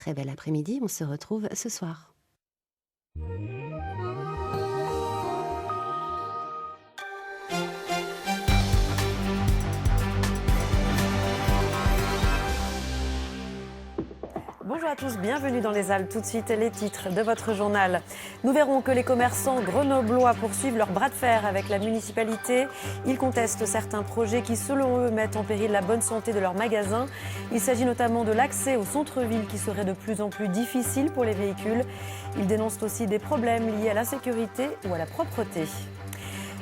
Très bel après-midi, on se retrouve ce soir. Bonjour à tous, bienvenue dans les Alpes. Tout de suite, les titres de votre journal. Nous verrons que les commerçants grenoblois poursuivent leur bras de fer avec la municipalité. Ils contestent certains projets qui, selon eux, mettent en péril la bonne santé de leurs magasins. Il s'agit notamment de l'accès au centre-ville qui serait de plus en plus difficile pour les véhicules. Ils dénoncent aussi des problèmes liés à l'insécurité ou à la propreté.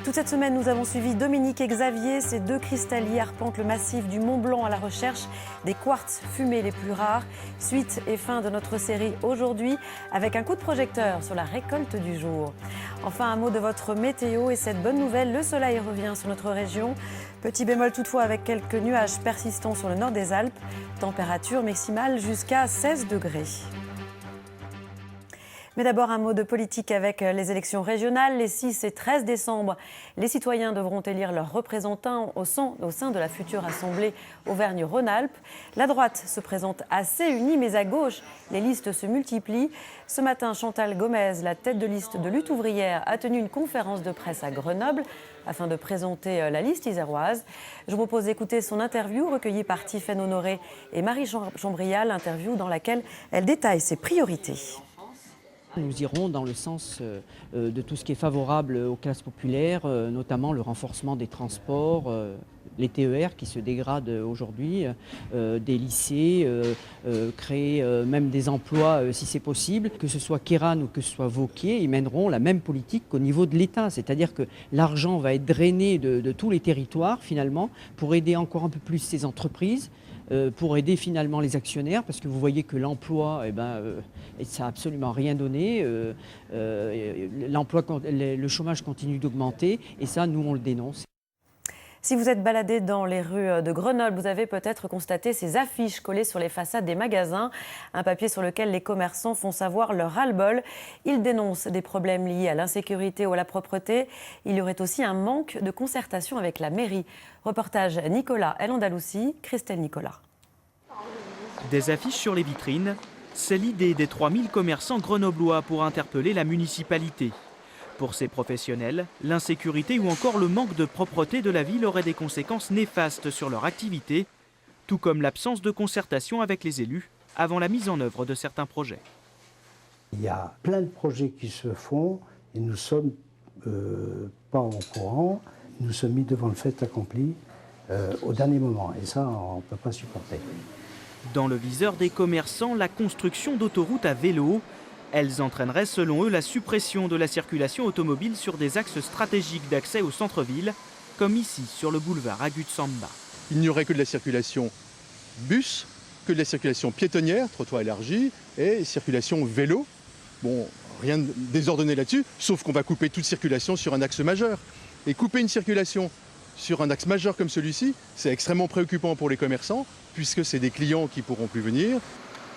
Toute cette semaine, nous avons suivi Dominique et Xavier. Ces deux cristalliers arpentent le massif du Mont Blanc à la recherche des quartz fumés les plus rares. Suite et fin de notre série aujourd'hui avec un coup de projecteur sur la récolte du jour. Enfin, un mot de votre météo et cette bonne nouvelle, le soleil revient sur notre région. Petit bémol toutefois avec quelques nuages persistants sur le nord des Alpes. Température maximale jusqu'à 16 degrés. Mais d'abord, un mot de politique avec les élections régionales. Les 6 et 13 décembre, les citoyens devront élire leurs représentants au sein de la future Assemblée Auvergne-Rhône-Alpes. La droite se présente assez unie, mais à gauche, les listes se multiplient. Ce matin, Chantal Gomez, la tête de liste de Lutte ouvrière, a tenu une conférence de presse à Grenoble afin de présenter la liste iséroise. Je vous propose d'écouter son interview recueillie par Tiffaine Honoré et Marie Chambrial, interview dans laquelle elle détaille ses priorités. Nous irons dans le sens de tout ce qui est favorable aux classes populaires, notamment le renforcement des transports, les TER qui se dégradent aujourd'hui, des lycées, créer même des emplois si c'est possible. Que ce soit Kéran ou que ce soit Vauquier, ils mèneront la même politique qu'au niveau de l'État. C'est-à-dire que l'argent va être drainé de tous les territoires finalement pour aider encore un peu plus ces entreprises. Pour aider finalement les actionnaires, parce que vous voyez que l'emploi, ça n'a absolument rien donné. Le chômage continue d'augmenter et ça, nous, on le dénonce. Si vous êtes baladé dans les rues de Grenoble, vous avez peut-être constaté ces affiches collées sur les façades des magasins. Un papier sur lequel les commerçants font savoir leur ras-le-bol. Ils dénoncent des problèmes liés à l'insécurité ou à la propreté. Il y aurait aussi un manque de concertation avec la mairie. Reportage Nicolas El Andalousi, Christelle Nicolas. Des affiches sur les vitrines, c'est l'idée des 3000 commerçants grenoblois pour interpeller la municipalité. Pour ces professionnels, l'insécurité ou encore le manque de propreté de la ville aurait des conséquences néfastes sur leur activité, tout comme l'absence de concertation avec les élus avant la mise en œuvre de certains projets. Il y a plein de projets qui se font et nous ne sommes pas au courant. Nous sommes mis devant le fait accompli au dernier moment et ça, on ne peut pas supporter. Dans le viseur des commerçants, la construction d'autoroutes à vélo. Elles entraîneraient selon eux la suppression de la circulation automobile sur des axes stratégiques d'accès au centre-ville, comme ici sur le boulevard Agut Samba. Il n'y aurait que de la circulation bus, que de la circulation piétonnière, trottoir élargi, et circulation vélo. Bon, rien de désordonné là-dessus, sauf qu'on va couper toute circulation sur un axe majeur. Et couper une circulation sur un axe majeur comme celui-ci, c'est extrêmement préoccupant pour les commerçants, puisque c'est des clients qui ne pourront plus venir.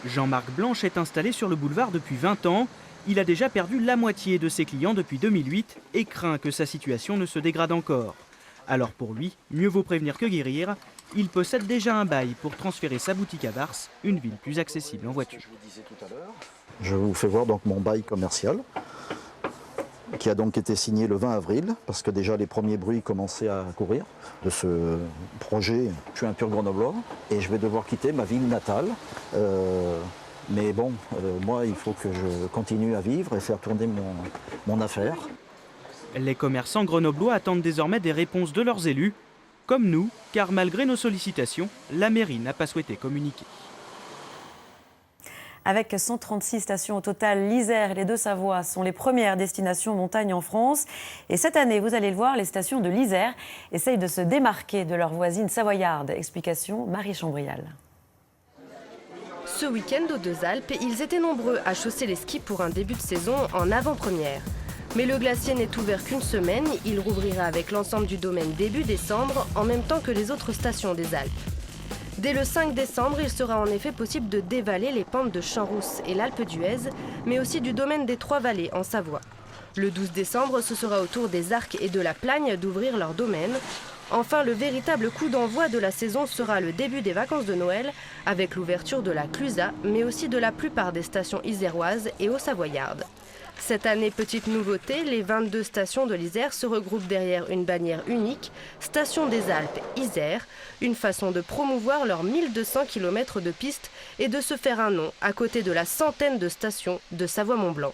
Jean-Marc Blanche est installé sur le boulevard depuis 20 ans. Il a déjà perdu la moitié de ses clients depuis 2008 et craint que sa situation ne se dégrade encore. Alors pour lui, mieux vaut prévenir que guérir. Il possède déjà un bail pour transférer sa boutique à Vars, une ville plus accessible en voiture. Je vous fais voir donc mon bail commercial, qui a donc été signé le 20 avril, parce que déjà les premiers bruits commençaient à courir de ce projet. Je suis un pur grenoblois et je vais devoir quitter ma ville natale. Mais bon, moi, il faut que je continue à vivre et faire tourner mon affaire. Les commerçants grenoblois attendent désormais des réponses de leurs élus, comme nous, car malgré nos sollicitations, la mairie n'a pas souhaité communiquer. Avec 136 stations au total, l'Isère et les Deux-Savoies sont les premières destinations montagne en France. Et cette année, vous allez le voir, les stations de l'Isère essayent de se démarquer de leurs voisines savoyardes. Explication Marie Chambrial. Ce week-end aux Deux-Alpes, ils étaient nombreux à chausser les skis pour un début de saison en avant-première. Mais le glacier n'est ouvert qu'une semaine, il rouvrira avec l'ensemble du domaine début décembre, en même temps que les autres stations des Alpes. Dès le 5 décembre, il sera en effet possible de dévaler les pentes de Champs-Rousses et l'Alpe d'Huez, mais aussi du domaine des Trois-Vallées en Savoie. Le 12 décembre, ce sera au tour des Arcs et de la Plagne d'ouvrir leur domaine. Enfin, le véritable coup d'envoi de la saison sera le début des vacances de Noël, avec l'ouverture de la Clusa, mais aussi de la plupart des stations iséroises et haut-savoyardes. Cette année, petite nouveauté, les 22 stations de l'Isère se regroupent derrière une bannière unique, Station des Alpes Isère, une façon de promouvoir leurs 1200 km de pistes et de se faire un nom à côté de la centaine de stations de Savoie-Mont-Blanc.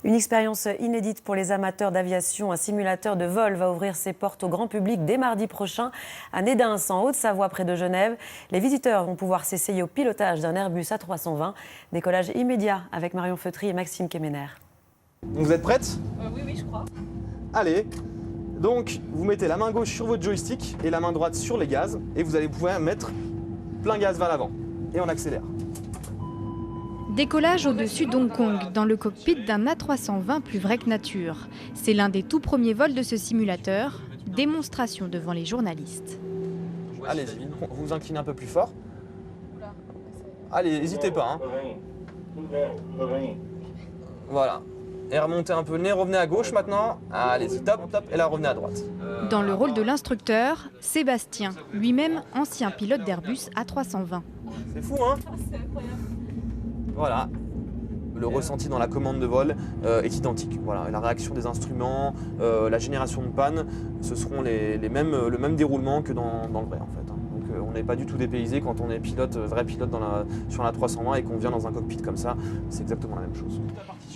Une expérience inédite pour les amateurs d'aviation. Un simulateur de vol va ouvrir ses portes au grand public dès mardi prochain à Nédins, en Haute-Savoie, près de Genève. Les visiteurs vont pouvoir s'essayer au pilotage d'un Airbus A320. Décollage immédiat avec Marion Feutry et Maxime Kemener. Vous êtes prêtes ? Oui, je crois. Allez, donc vous mettez la main gauche sur votre joystick et la main droite sur les gaz et vous allez pouvoir mettre plein gaz vers l'avant. Et on accélère. Décollage au-dessus d'Hong Kong, dans le cockpit d'un A320 plus vrai que nature. C'est l'un des tout premiers vols de ce simulateur. Démonstration devant les journalistes. Allez-y, vous vous inclinez un peu plus fort. Allez, n'hésitez pas. Voilà. Et remontez un peu le nez, revenez à gauche maintenant. Allez-y, top, top, et là revenez à droite. Dans le rôle de l'instructeur, Sébastien, lui-même ancien pilote d'Airbus A320. C'est fou, hein ? Voilà, le ressenti dans la commande de vol est identique. Voilà, et la réaction des instruments, la génération de panne, ce seront le même déroulement que dans le vrai en fait. Donc on n'est pas du tout dépaysé quand on est pilote, vrai pilote sur la 320 et qu'on vient dans un cockpit comme ça, c'est exactement la même chose.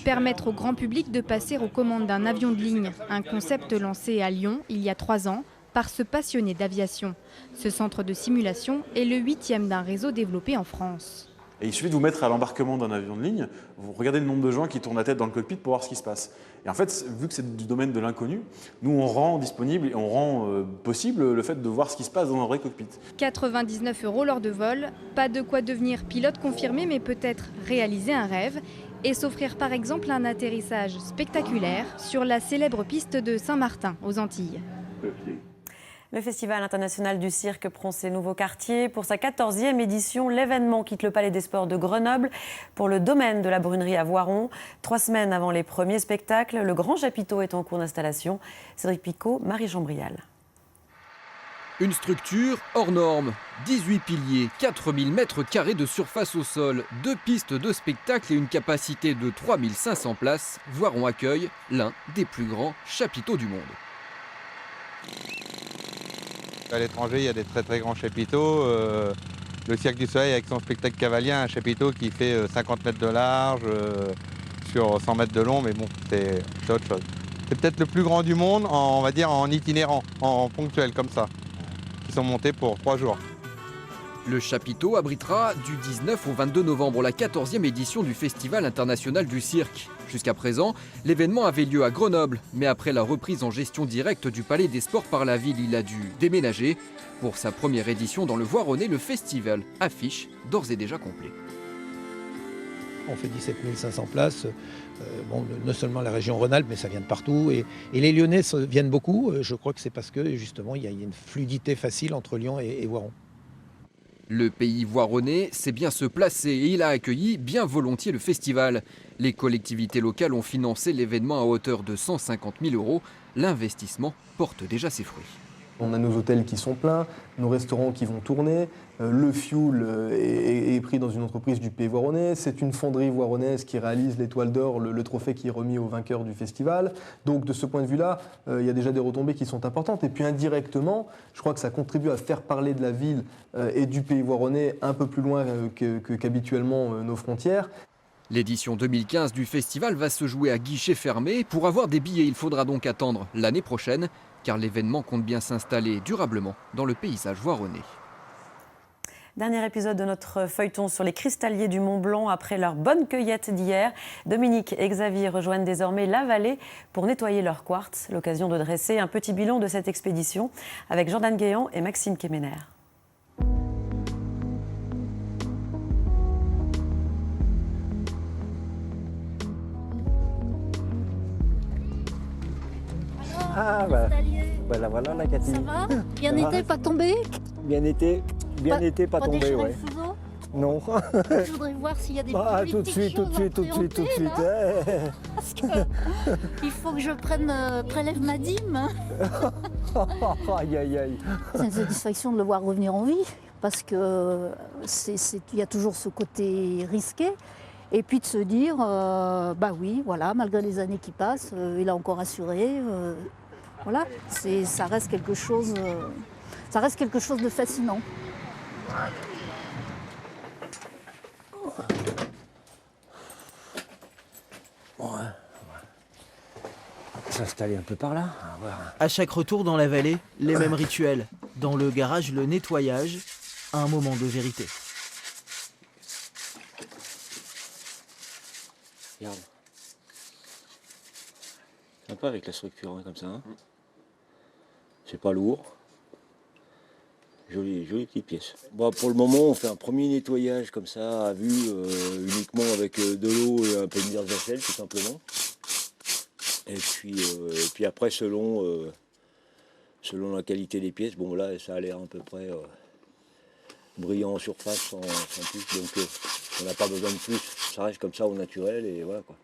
Permettre au grand public de passer aux commandes d'un avion de ligne, un concept lancé à Lyon il y a 3 ans par ce passionné d'aviation. Ce centre de simulation est le 8e d'un réseau développé en France. Et il suffit de vous mettre à l'embarquement d'un avion de ligne, vous regardez le nombre de gens qui tournent la tête dans le cockpit pour voir ce qui se passe. Et en fait, vu que c'est du domaine de l'inconnu, nous on rend disponible et on rend possible le fait de voir ce qui se passe dans un vrai cockpit. 99 € lors de vol, pas de quoi devenir pilote confirmé, mais peut-être réaliser un rêve et s'offrir par exemple un atterrissage spectaculaire sur la célèbre piste de Saint-Martin aux Antilles. Le Festival international du cirque prend ses nouveaux quartiers. Pour sa 14e édition, l'événement quitte le Palais des Sports de Grenoble pour le domaine de la Brunerie à Voiron. 3 semaines avant les premiers spectacles, le grand chapiteau est en cours d'installation. Cédric Picot, Marie-Jean Brial. Une structure hors norme, 18 piliers, 4000 mètres carrés de surface au sol, 2 pistes de spectacle et une capacité de 3500 places. Voiron accueille l'un des plus grands chapiteaux du monde. À l'étranger, il y a des très très grands chapiteaux. Le Cirque du Soleil avec son spectacle cavalier, un chapiteau qui fait 50 mètres de large, sur 100 mètres de long, mais bon, c'est autre chose. C'est peut-être le plus grand du monde, on va dire en itinérant, en ponctuel comme ça, qui sont montés pour 3 jours. Le chapiteau abritera du 19 au 22 novembre la 14e édition du Festival international du cirque. Jusqu'à présent, l'événement avait lieu à Grenoble, mais après la reprise en gestion directe du Palais des Sports par la ville, il a dû déménager. Pour sa première édition dans le Voironnais, le festival affiche d'ores et déjà complet. On fait 17 500 places, non seulement la région Rhône-Alpes, mais ça vient de partout. Et les Lyonnais viennent beaucoup, je crois que c'est parce que justement il y a une fluidité facile entre Lyon et Voiron. Le pays voironnais sait bien se placer et il a accueilli bien volontiers le festival. Les collectivités locales ont financé l'événement à hauteur de 150 000 €. L'investissement porte déjà ses fruits. On a nos hôtels qui sont pleins, nos restaurants qui vont tourner, le fuel est pris dans une entreprise du pays voironnais, c'est une fonderie voironnaise qui réalise l'étoile d'or, le trophée qui est remis aux vainqueurs du festival. Donc de ce point de vue-là, il y a déjà des retombées qui sont importantes. Et puis indirectement, je crois que ça contribue à faire parler de la ville et du pays voironnais un peu plus loin qu'habituellement nos frontières. L'édition 2015 du festival va se jouer à guichet fermé. Pour avoir des billets, il faudra donc attendre l'année prochaine, car l'événement compte bien s'installer durablement dans le paysage voironnais. Dernier épisode de notre feuilleton sur les cristalliers du Mont Blanc. Après leur bonne cueillette d'hier, Dominique et Xavier rejoignent désormais la vallée pour nettoyer leur quartz. L'occasion de dresser un petit bilan de cette expédition avec Jordan Guéant et Maxime Kemener. Ah bah la voilà la Cathy. Ça va? Bien été, pas tombé? Bien été, pas tombé, ouais. Non. Je voudrais voir s'il y a des tout de suite, tout de suite, tout de suite, tout de suite. Parce qu'il faut que je prélève ma dîme. Aïe, aïe, aïe. C'est une satisfaction de le voir revenir en vie, parce que il y a toujours ce côté risqué. Et puis de se dire, bah oui, voilà, malgré les années qui passent, il a encore assuré. Voilà, ça reste quelque chose de fascinant. Bon, hein, s'installer un peu par là. À chaque retour dans la vallée, les mêmes rituels. Dans le garage, le nettoyage, un moment de vérité. Regarde. Sympa avec la structure hein, comme ça. Hein. C'est pas lourd. Jolie petite pièce. Bon, pour le moment, on fait un premier nettoyage comme ça, à vue, uniquement avec de l'eau et un peu de Mirzacel, tout simplement. Et puis après, selon la qualité des pièces, bon là, ça a l'air à peu près brillant en surface, sans plus. Donc, on n'a pas besoin de plus. Ça reste comme ça au naturel et voilà quoi.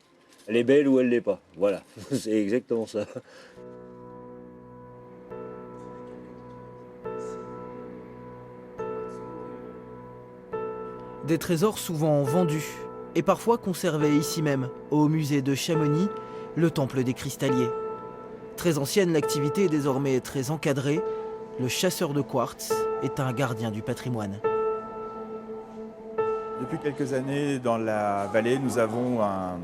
Elle est belle ou elle l'est pas. Voilà, c'est exactement ça. Des trésors souvent vendus et parfois conservés ici même, au musée de Chamonix, le temple des cristalliers. Très ancienne, l'activité est désormais très encadrée. Le chasseur de quartz est un gardien du patrimoine. Depuis quelques années, dans la vallée, nous avons un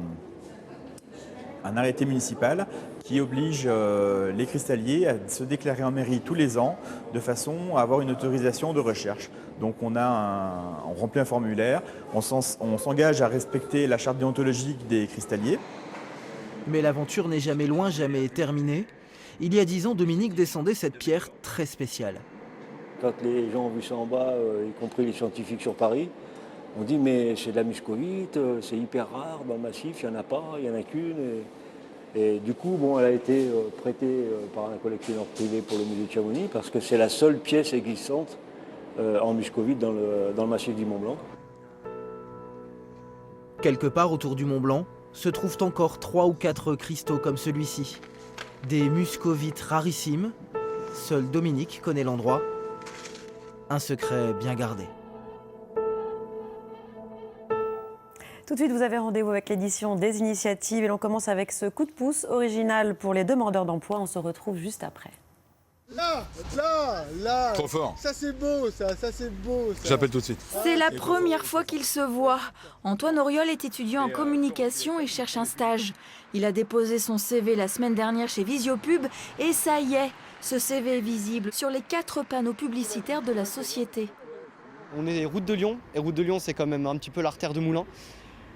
arrêté municipal qui oblige les cristalliers à se déclarer en mairie tous les ans de façon à avoir une autorisation de recherche. Donc on remplit un formulaire, on s'engage à respecter la charte déontologique des cristalliers. Mais l'aventure n'est jamais loin, jamais terminée. Il y a 10 ans, Dominique descendait cette pierre très spéciale. Quand les gens ont vu ça en bas, y compris les scientifiques sur Paris, on dit mais c'est de la muscovite, c'est hyper rare, massif, il n'y en a pas, il n'y en a qu'une. Et du coup, bon, elle a été prêtée par un collectionneur privé pour le musée de Chamonix parce que c'est la seule pièce existante en muscovite dans le massif du Mont Blanc. Quelque part autour du Mont Blanc se trouvent encore 3 ou 4 cristaux comme celui-ci. Des muscovites rarissimes. Seul Dominique connaît l'endroit. Un secret bien gardé. Tout de suite, vous avez rendez-vous avec l'édition des initiatives et l'on commence avec ce coup de pouce original pour les demandeurs d'emploi. On se retrouve juste après. Là. Trop fort. Ça c'est beau, ça c'est beau. Ça. J'appelle tout de suite. C'est la première fois qu'ils se voient. Antoine Auriol est étudiant en communication et cherche un stage. Il a déposé son CV la semaine dernière chez Visiopub et ça y est, ce CV est visible sur les 4 panneaux publicitaires de la société. On est route de Lyon, et route de Lyon c'est quand même un petit peu l'artère de Moulins.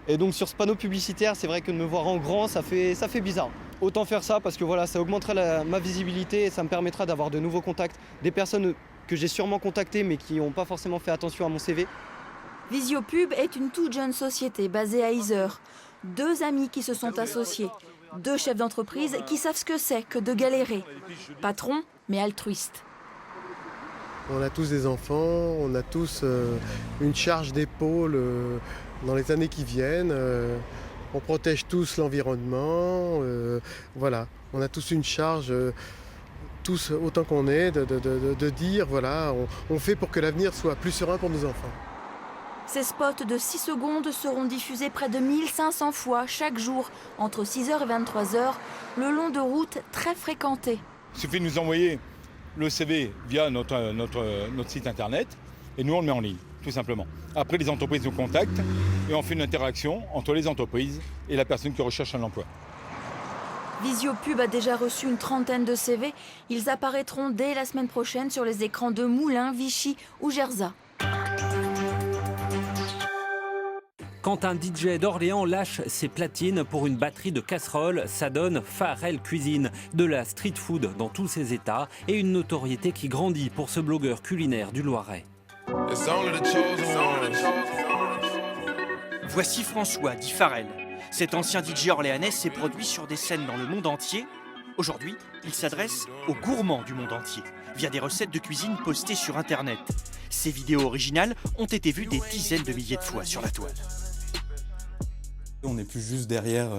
Et donc sur ce panneau publicitaire, c'est vrai que de me voir en grand, ça fait bizarre. Autant faire ça parce que voilà, ça augmentera ma visibilité et ça me permettra d'avoir de nouveaux contacts. Des personnes que j'ai sûrement contactées mais qui n'ont pas forcément fait attention à mon CV. Visiopub est une toute jeune société basée à Yzeure. 2 amis qui se sont associés. 2 chefs d'entreprise qui savent ce que c'est que de galérer. Patron, mais altruiste. On a tous des enfants, on a tous une charge d'épaule dans les années qui viennent. On protège tous l'environnement. Voilà, on a tous une charge, tous autant qu'on est, de dire voilà, on fait pour que l'avenir soit plus serein pour nos enfants. Ces spots de 6 secondes seront diffusés près de 1500 fois chaque jour, entre 6h et 23h, le long de routes très fréquentées. Il suffit de nous envoyer le CV via notre site internet et nous on le met en ligne, tout simplement. Après les entreprises nous contactent et on fait une interaction entre les entreprises et la personne qui recherche un emploi. Visiopub a déjà reçu une trentaine de CV. Ils apparaîtront dès la semaine prochaine sur les écrans de Moulins, Vichy ou Gerza. Quand un DJ d'Orléans lâche ses platines pour une batterie de casseroles, ça donne Farel Cuisine, de la street food dans tous ses états et une notoriété qui grandit pour ce blogueur culinaire du Loiret. Voici François, dit Farel. Cet ancien DJ orléanais s'est produit sur des scènes dans le monde entier. Aujourd'hui, il s'adresse aux gourmands du monde entier. via des recettes de cuisine postées sur Internet. Ces vidéos originales ont été vues des dizaines de milliers de fois sur la toile. On n'est plus juste derrière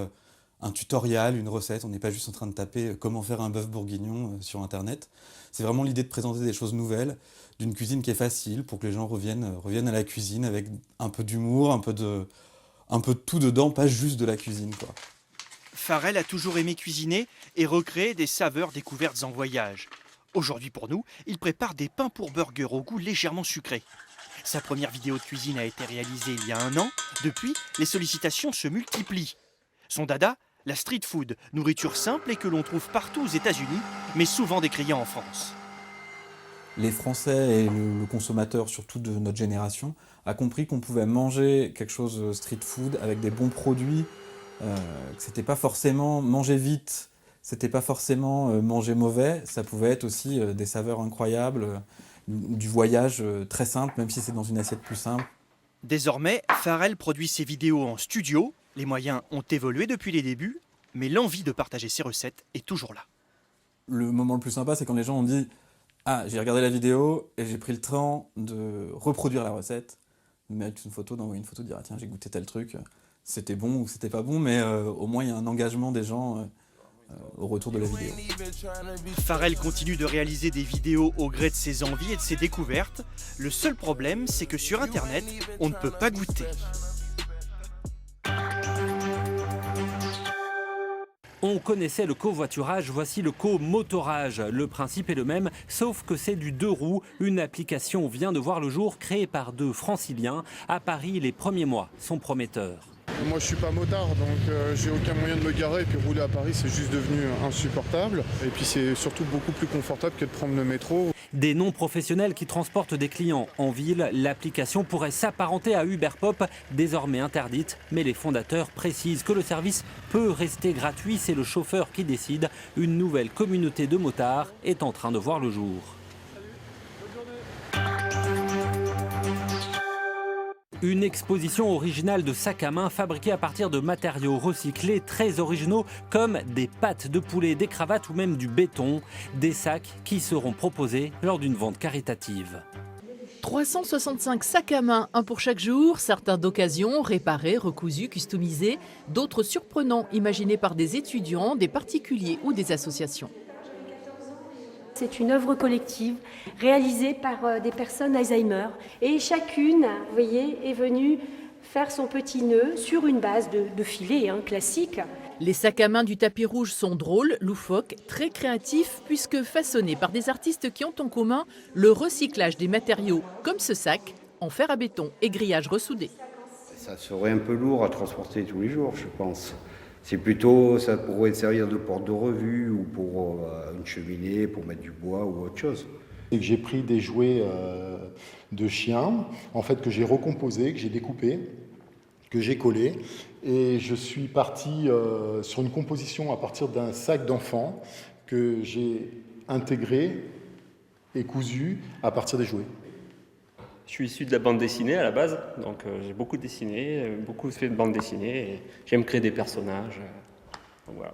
un tutoriel, une recette, on n'est pas juste en train de taper comment faire un bœuf bourguignon sur Internet. C'est vraiment l'idée de présenter des choses nouvelles, d'une cuisine qui est facile pour que les gens reviennent à la cuisine avec un peu d'humour, un peu de tout dedans, pas juste de la cuisine, quoi. Farrell a toujours aimé cuisiner et recréer des saveurs découvertes en voyage. Aujourd'hui pour nous, il prépare des pains pour burger au goût légèrement sucré. Sa première vidéo de cuisine a été réalisée il y a 1 an. Depuis, les sollicitations se multiplient. Son dada, la street food, nourriture simple et que l'on trouve partout aux États-Unis, mais souvent décriée en France. Les Français et le consommateur, surtout de notre génération, a compris qu'on pouvait manger quelque chose street food avec des bons produits, que c'était pas forcément manger vite, c'était pas forcément manger mauvais, ça pouvait être aussi des saveurs incroyables, du voyage très simple, même si c'est dans une assiette plus simple. Désormais, Farrell produit ses vidéos en studio. Les moyens ont évolué depuis les débuts, mais l'envie de partager ses recettes est toujours là. Le moment le plus sympa, c'est quand les gens ont dit « Ah, j'ai regardé la vidéo et j'ai pris le temps de reproduire la recette », de mettre une photo, d'envoyer une photo, de dire « Ah tiens, j'ai goûté tel truc, c'était bon ou c'était pas bon », mais au moins il y a un engagement des gens au retour de la vidéo. Farrell continue de réaliser des vidéos au gré de ses envies et de ses découvertes. Le seul problème, c'est que sur Internet, on ne peut pas goûter. On connaissait le covoiturage, voici le comotorage. Le principe est le même, sauf que c'est du 2 roues. Une application vient de voir le jour, créée par 2 franciliens. À Paris, les premiers mois sont prometteurs. Moi je suis pas motard, donc j'ai aucun moyen de me garer, et puis rouler à Paris c'est juste devenu insupportable. Et puis c'est surtout beaucoup plus confortable que de prendre le métro. Des non-professionnels qui transportent des clients en ville, l'application pourrait s'apparenter à Uber Pop, désormais interdite. Mais les fondateurs précisent que le service peut rester gratuit, c'est le chauffeur qui décide. Une nouvelle communauté de motards est en train de voir le jour. Une exposition originale de sacs à main fabriqués à partir de matériaux recyclés très originaux comme des pattes de poulet, des cravates ou même du béton. Des sacs qui seront proposés lors d'une vente caritative. 365 sacs à main, un pour chaque jour, certains d'occasion, réparés, recousus, customisés, d'autres surprenants, imaginés par des étudiants, des particuliers ou des associations. C'est une œuvre collective réalisée par des personnes Alzheimer. Et chacune, vous voyez, est venue faire son petit nœud sur une base de filet classique. Les sacs à main du tapis rouge sont drôles, loufoques, très créatifs puisque façonnés par des artistes qui ont en commun le recyclage des matériaux comme ce sac en fer à béton et grillage ressoudé. Ça serait un peu lourd à transporter tous les jours, je pense. C'est plutôt, ça pourrait servir de porte de revue ou pour une cheminée, pour mettre du bois ou autre chose. J'ai pris des jouets de chiens, en fait, que j'ai recomposés, que j'ai découpés, que j'ai collés. Et je suis parti sur une composition à partir d'un sac d'enfant que j'ai intégré et cousu à partir des jouets. Je suis issu de la bande dessinée à la base, donc j'ai beaucoup dessiné, beaucoup fait de bande dessinée, et j'aime créer des personnages. Donc voilà.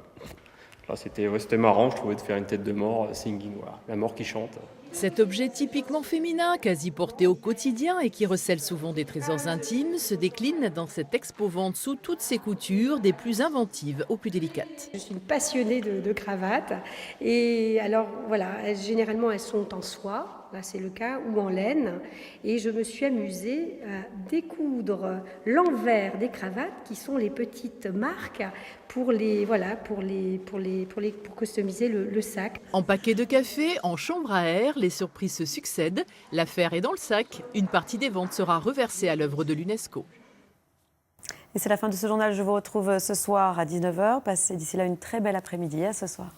Là, c'était marrant, je trouvais, de faire une tête de mort, singing, voilà, la mort qui chante. Cet objet typiquement féminin, quasi porté au quotidien et qui recèle souvent des trésors intimes, se décline dans cette expo-vente sous toutes ses coutures, des plus inventives aux plus délicates. Je suis une passionnée de cravates. Et alors, voilà, généralement, elles sont en soie. Là, c'est le cas, ou en laine. Et je me suis amusée à découdre l'envers des cravates, qui sont les petites marques, pour customiser le sac. En paquet de café, en chambre à air, les surprises se succèdent. L'affaire est dans le sac. Une partie des ventes sera reversée à l'œuvre de l'UNESCO. Et c'est la fin de ce journal. Je vous retrouve ce soir à 19h. Passez d'ici là une très belle après-midi. À ce soir.